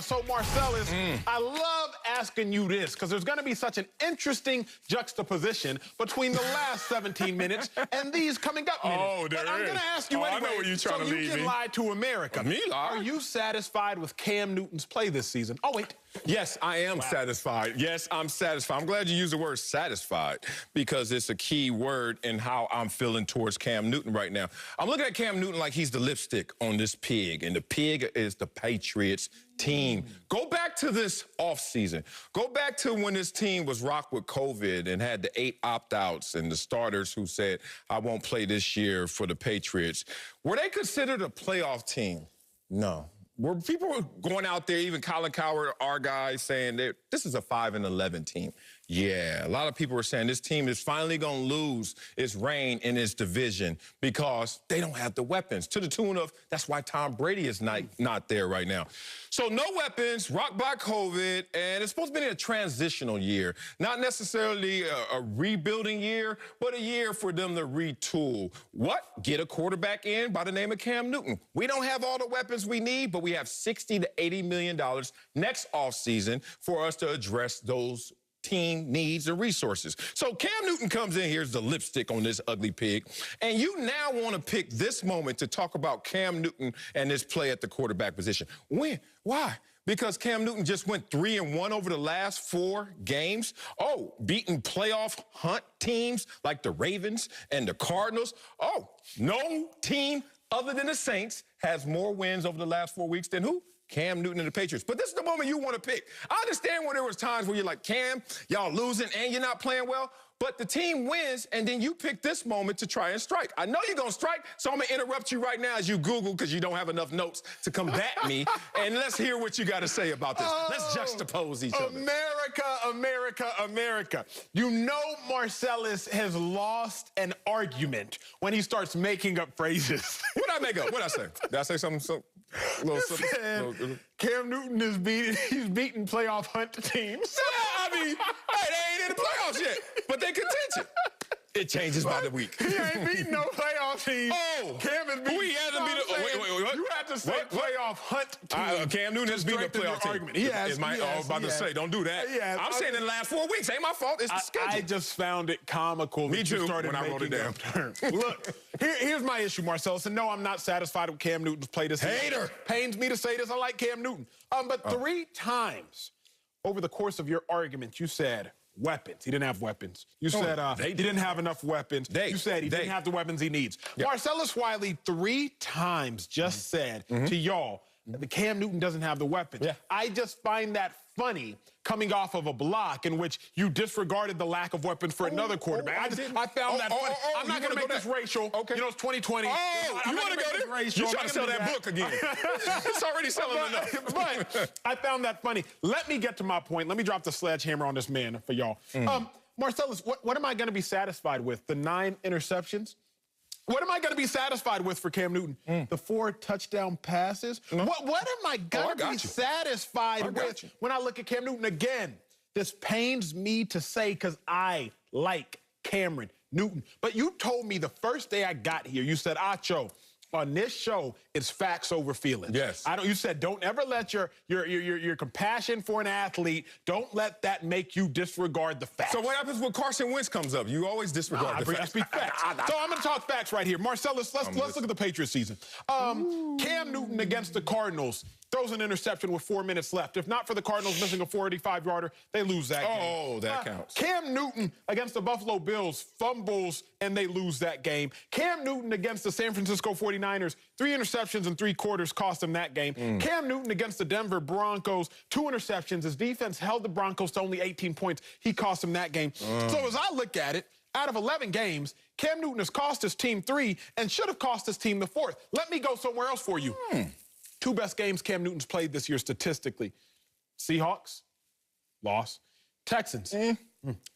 So, Marcellus, I love asking you this because there's going to be such an interesting juxtaposition between the last 17 minutes and these coming up minutes. Oh, there but I'm going to ask you anyway, I know where you're trying to lead you can me. lie to America. Me lie? Are you satisfied with Cam Newton's play this season? Oh, wait. Yes, I am satisfied. Yes, I'm satisfied. I'm glad you used the word satisfied because it's a key word in how I'm feeling towards Cam Newton right now. I'm looking at Cam Newton like he's the lipstick on this pig, and the pig is the Patriots team. Go back to this offseason. Go back to when this team was rocked with COVID and had the 8 opt-outs and the starters who said, I won't play this year for the Patriots. Were they considered a playoff team? No. Were people going out there, even Colin Cowherd, our guy, saying that this is a 5-11 team? Yeah, a lot of people were saying this team is finally going to lose its reign in its division because they don't have the weapons. To the tune of, that's why Tom Brady is not there right now. So no weapons, rocked by COVID, and it's supposed to be a transitional year. Not necessarily a rebuilding year, but a year for them to retool. What? Get a quarterback in by the name of Cam Newton. We don't have all the weapons we need, but we have $60 to $80 million next offseason for us to address those team needs and resources. So Cam Newton comes in, here's the lipstick on this ugly pig, and you now want to pick this moment to talk about Cam Newton and his play at the quarterback position. When? Why? Because Cam Newton just went 3-1 over the last 4 games. Oh, beating playoff hunt teams like the Ravens and the Cardinals. Oh, no team other than the Saints has more wins over the last 4 weeks than who? Cam Newton and the Patriots. But this is the moment you want to pick. I understand when there was times where you're like, Cam, y'all losing and you're not playing well, but the team wins, and then you pick this moment to try and strike. I know you're going to strike, so I'm going to interrupt you right now as you Google because you don't have enough notes to combat me, and let's hear what you got to say about this. Let's juxtapose each other. America, America, America. You know Marcellus has lost an argument when he starts making up phrases. What'd I make up? What'd I say? Did I say something Cam Newton is he's beating playoff hunt teams. Yeah, I mean, hey, they ain't in the playoffs yet, but they contention. It changes by the week. He ain't beating no playoff teams. Oh, Cam is beating. He hasn't beat Wait. You have to say playoff hunt teams. Cam Newton has beaten a playoff team. Argument. He has. I was about to say, don't do that. Yeah, I'm saying in the last 4 weeks. Ain't my fault. It's the schedule. I just found it comical. Me too, when I wrote it down. Look, here's my issue, Marcellus. And no, I'm not satisfied with Cam Newton's play this season. Hater. Pains me to say this. I like Cam Newton. But 3 times over the course of your argument, you said weapons. He didn't have weapons. You said he didn't have enough weapons. You said he didn't have the weapons he needs. Yep. Marcellus Wiley 3 times just said to y'all that Cam Newton doesn't have the weapons. Yeah. I just find that funny coming off of a block in which you disregarded the lack of weapons for another quarterback. I found that funny. I'm not going to make this racial. Okay. You know, it's 2020. You want to go there? You're trying to sell that book again. It's already selling enough. But I found that funny. Let me get to my point. Let me drop the sledgehammer on this man for y'all. Marcellus, what am I going to be satisfied with? The 9 interceptions? What am I going to be satisfied with for Cam Newton? The 4 touchdown passes? What am I going to be satisfied with when I look at Cam Newton again? This pains me to say because I like Cameron Newton. But you told me the first day I got here, you said, Acho, on this show, it's facts over feelings. Yes. You said don't ever let your compassion for an athlete, don't let that make you disregard the facts. So what happens when Carson Wentz comes up? You always disregard the facts. I speak facts. So I'm going to talk facts right here. Marcellus, let's look at the Patriots season. Cam Newton against the Cardinals throws an interception with 4 minutes left. If not for the Cardinals missing a 45-yarder, they lose that game. Oh, that counts. Cam Newton against the Buffalo Bills fumbles, and they lose that game. Cam Newton against the San Francisco 49ers, 3 interceptions in 3 quarters cost him that game. Cam Newton against the Denver Broncos, 2 interceptions. His defense held the Broncos to only 18 points. He cost him that game. So as I look at it, out of 11 games, Cam Newton has cost his team 3 and should have cost his team the 4th. Let me go somewhere else for you. 2 best games Cam Newton's played this year statistically. Seahawks, loss. Texans,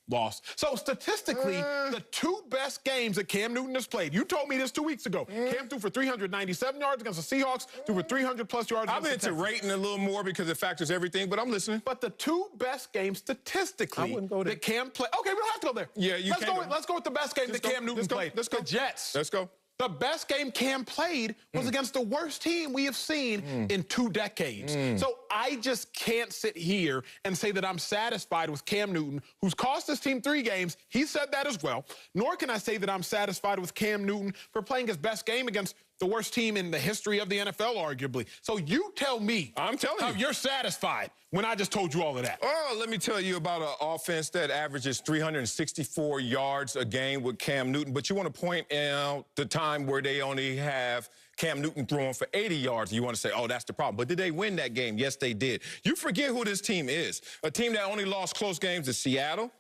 loss. So statistically, the 2 best games that Cam Newton has played, you told me this 2 weeks ago. Cam threw for 397 yards against the Seahawks, threw for 300-plus yards I've been into rating a little more because it factors everything, but I'm listening. But the 2 best games statistically that Cam played. Okay, we don't have to go there. Yeah, Let's go with the best game that Cam Newton played. Let's go. The Jets. Let's go. The best game Cam played was against the worst team we have seen in 2 decades. So I just can't sit here and say that I'm satisfied with Cam Newton, who's cost this team 3 games. He said that as well. Nor can I say that I'm satisfied with Cam Newton for playing his best game against the worst team in the history of the NFL, arguably. So you tell me how you're satisfied when I just told you all of that. Oh, let me tell you about an offense that averages 364 yards a game with Cam Newton. But you want to point out the time where they only have Cam Newton throwing for 80 yards. You want to say, oh, that's the problem. But did they win that game? Yes, they did. You forget who this team is. A team that only lost close games to Seattle,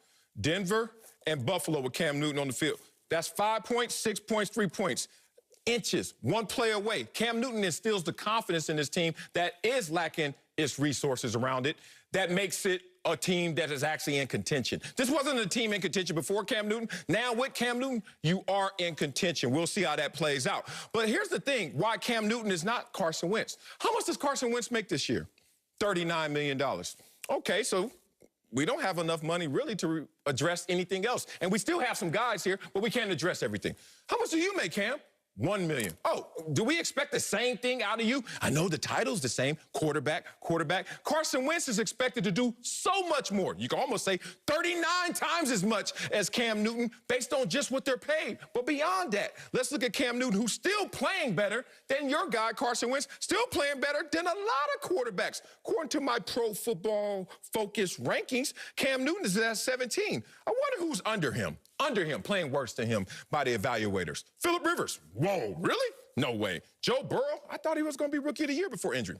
Denver, and Buffalo with Cam Newton on the field. That's 5 points, 6 points, 3 points. Inches, 1 play away. Cam Newton instills the confidence in this team that is lacking its resources around it, that makes it a team that is actually in contention. This wasn't a team in contention before Cam Newton. Now with Cam Newton, you are in contention. We'll see how that plays out. But here's the thing, why Cam Newton is not Carson Wentz. How much does Carson Wentz make this year? $39 million. Okay, so we don't have enough money really to address anything else. And we still have some guys here, but we can't address everything. How much do you make, Cam? $1 million. Oh, do we expect the same thing out of you? I know the title's the same, quarterback. Carson Wentz is expected to do so much more. You can almost say 39 times as much as Cam Newton based on just what they're paid. But beyond that, let's look at Cam Newton, who's still playing better than your guy, Carson Wentz, still playing better than a lot of quarterbacks. According to my Pro Football Focus rankings, Cam Newton is at 17. I wonder who's under him, playing worse than him by the evaluators. Phillip Rivers. Whoa, really? No way. Joe Burrow? I thought he was going to be Rookie of the Year before injury.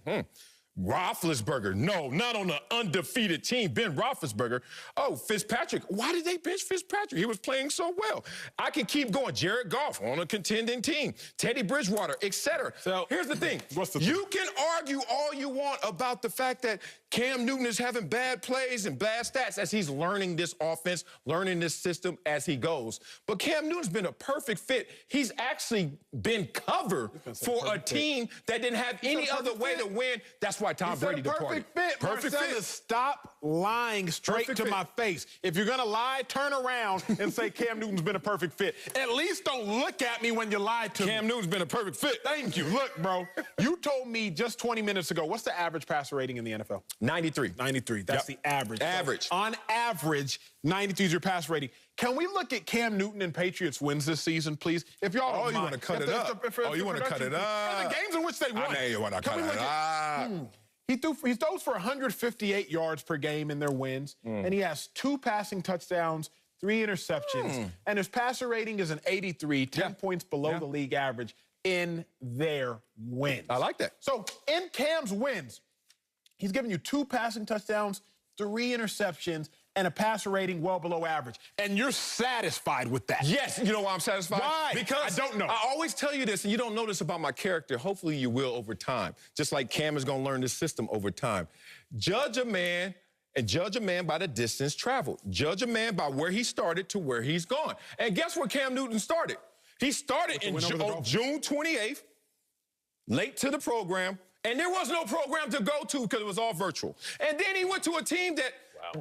Roethlisberger. No, not on the undefeated team. Ben Roethlisberger. Oh, Fitzpatrick. Why did they bench Fitzpatrick? He was playing so well. I can keep going. Jared Goff on a contending team. Teddy Bridgewater, etc. So here's the thing. You can argue all you want about the fact that Cam Newton is having bad plays and bad stats as he's learning this offense, learning this system as he goes. But Cam Newton's been a perfect fit. He's actually been covered for a team that didn't have any other way to win. That's why Tom Brady departed. Perfect fit. Stop lying straight to my face. If you're going to lie, turn around and say Cam Newton's been a perfect fit. At least don't look at me when you lie to me. Cam Newton's been a perfect fit. Thank you. Look, bro, you told me just 20 minutes ago, what's the average passer rating in the NFL? 93. 93. That's the average. Average. So on average, 93 is your pass rating. Can we look at Cam Newton and Patriots wins this season, please? If y'all don't mind. You want to cut it up. You want to cut it up. And the games in which they won. I know you want to cut it up. He throws for 158 yards per game in their wins, and he has 2 passing touchdowns, 3 interceptions, and his passer rating is an 83, 10 points below the league average in their wins. I like that. So in Cam's wins, he's given you 2 passing touchdowns, 3 interceptions, and a passer rating well below average. And you're satisfied with that. Yes. You know why I'm satisfied? Why? Because I don't know. I always tell you this, and you don't know this about my character. Hopefully you will over time. Just like Cam is going to learn this system over time. Judge a man by the distance traveled. Judge a man by where he started to where he's gone. And guess where Cam Newton started? He started on June 28th, late to the program, and there was no program to go to because it was all virtual. And then he went to a team that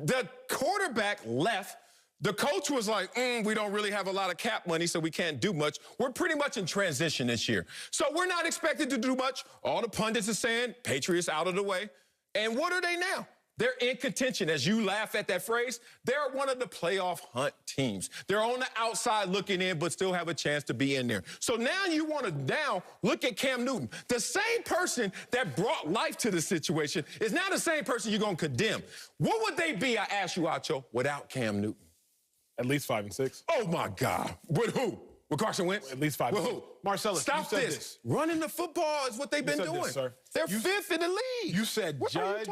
the quarterback left. The coach was like, we don't really have a lot of cap money, so we can't do much. We're pretty much in transition this year. So we're not expected to do much. All the pundits are saying, Patriots out of the way. And what are they now? They're in contention. As you laugh at that phrase, they're one of the playoff hunt teams. They're on the outside looking in, but still have a chance to be in there. So now you want to look at Cam Newton. The same person that brought life to the situation is now the same person you're going to condemn. What would they be, I ask you, Acho, without Cam Newton? At least 5 and 6. Oh, my God. With who? With Carson Wentz? At least 5 With and who? Marcellus, stop this. Running the football is what they've been doing. This, sir. They're 5th in the league. You said what judge.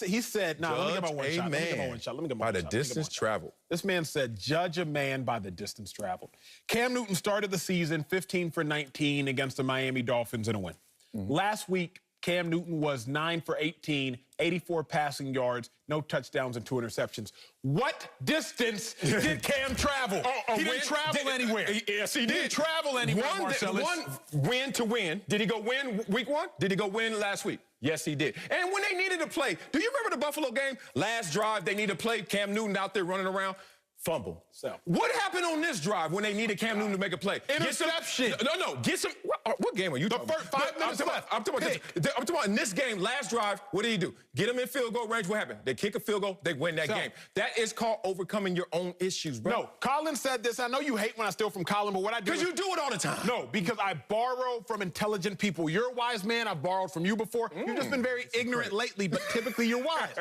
He said, let me get my one shot. Let me get my one shot. Let me get my by the distance traveled. This man said, judge a man by the distance traveled. Cam Newton started the season 15 for 19 against the Miami Dolphins in a win. Last week, Cam Newton was 9 for 18, 84 passing yards, no touchdowns, and 2 interceptions. What distance did Cam travel? He didn't travel anywhere. Yes, he did. He didn't travel anywhere, Marcellus. One win to win. Did he go win week 1? Did he go win last week? Yes, he did. And when they needed to play, do you remember the Buffalo game? Last drive, they needed to play. Cam Newton out there running around. Fumble. So. What happened on this drive when they needed Cam Newton to make a play? Interception. Get some. What game are you talking about? The first 5 minutes left. I'm talking about in this game, last drive, what did he do? Get him in field goal range. What happened? They kick a field goal. They win that game. That is called overcoming your own issues, bro. No, Colin said this. I know you hate when I steal from Colin, but what I do Because you do it all the time. No, because I borrow from intelligent people. You're a wise man. I've borrowed from you before. You've just been very ignorant lately, but typically you're wise.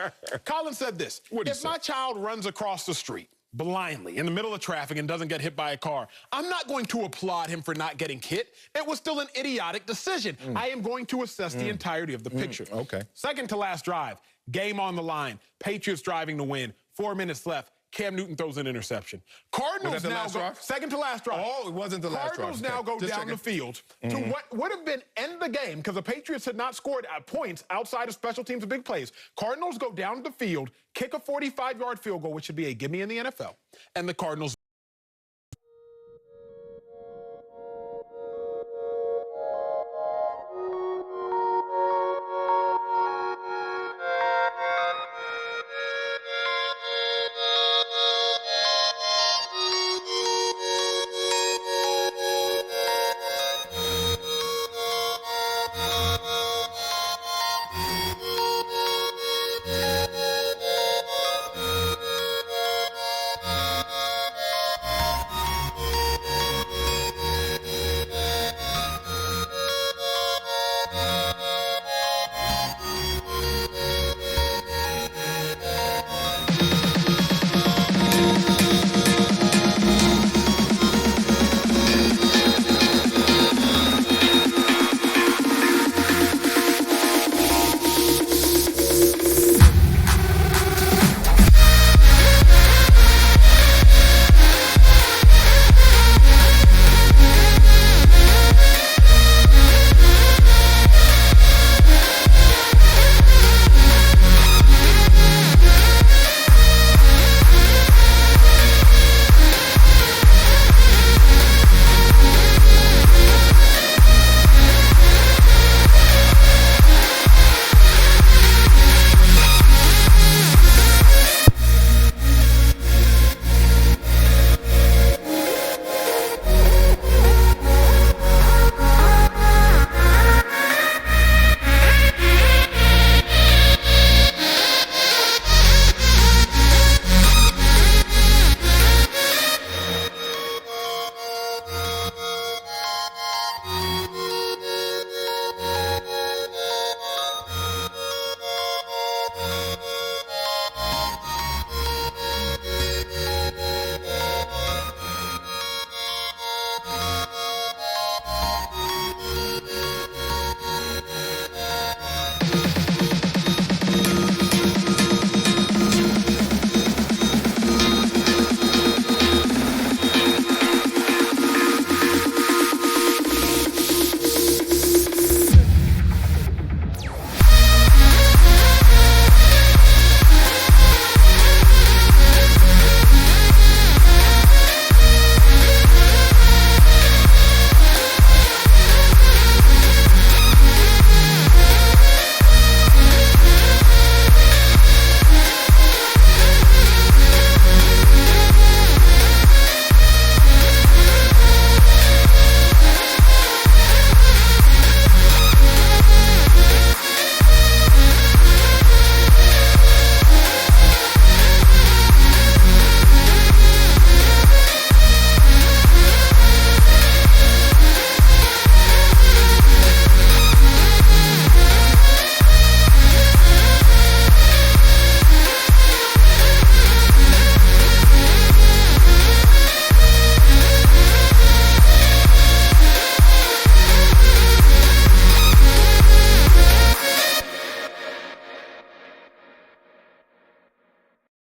Colin said this. If my child runs across the street blindly in the middle of traffic and doesn't get hit by a car, I'm not going to applaud him for not getting hit. It was still an idiotic decision. I am going to assess the entirety of the picture. Okay. Second to last drive, game on the line. Patriots driving to win. 4 minutes left. Cam Newton throws an interception. Cardinals now go second to last drive. Oh, it wasn't the last drive. Cardinals now go down the field to what would have been end the game because the Patriots had not scored at points outside of special teams and big plays. Cardinals go down the field, kick a 45-yard field goal, which should be a gimme in the NFL, and the Cardinals